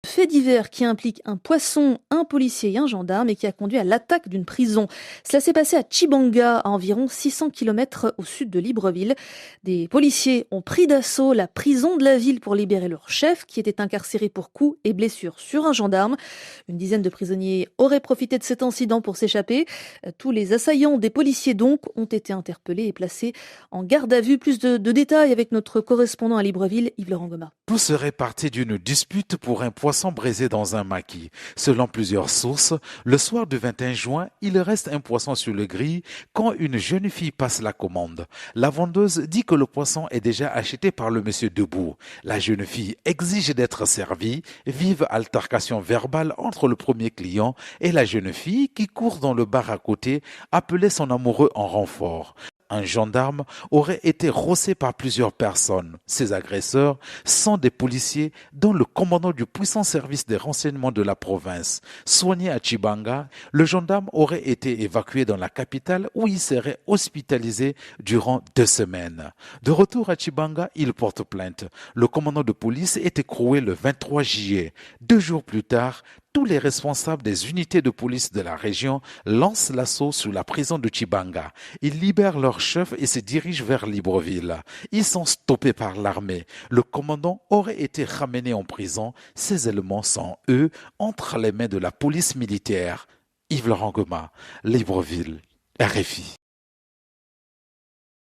Fait divers qui implique un poisson, un policier et un gendarme et qui a conduit à l'attaque d'une prison. Cela s'est passé à Chibanga, à environ 600 km au sud de Libreville. Des policiers ont pris d'assaut la prison de la ville pour libérer leur chef qui était incarcéré pour coups et blessures sur un gendarme. Une dizaine de prisonniers auraient profité de cet incident pour s'échapper. Tous les assaillants des policiers donc ont été interpellés et placés en garde à vue. Plus de détails avec notre correspondant à Libreville, Yves Laurent Goma. Tout serait parti d'une dispute pour un poisson braisé dans un maquis. Selon plusieurs sources, le soir du 21 juin, il reste un poisson sur le grill quand une jeune fille passe la commande. La vendeuse dit que le poisson est déjà acheté par le monsieur debout. La jeune fille exige d'être servie. Vive altercation verbale entre le premier client et la jeune fille qui court dans le bar à côté, appelait son amoureux en renfort. Un gendarme aurait été rossé par plusieurs personnes. Ces agresseurs sont des policiers dont le commandant du puissant service des renseignements de la province. Soigné à Chibanga, le gendarme aurait été évacué dans la capitale où il serait hospitalisé durant 2 semaines. De retour à Chibanga, il porte plainte. Le commandant de police est écroué le 23 juillet. 2 jours plus tard, tous les responsables des unités de police de la région lancent l'assaut sur la prison de Chibanga. Ils libèrent leur chef et se dirigent vers Libreville. Ils sont stoppés par l'armée. Le commandant aurait été ramené en prison. Ces éléments sont, eux, entre les mains de la police militaire. Yves Laurent Goma, Libreville, RFI.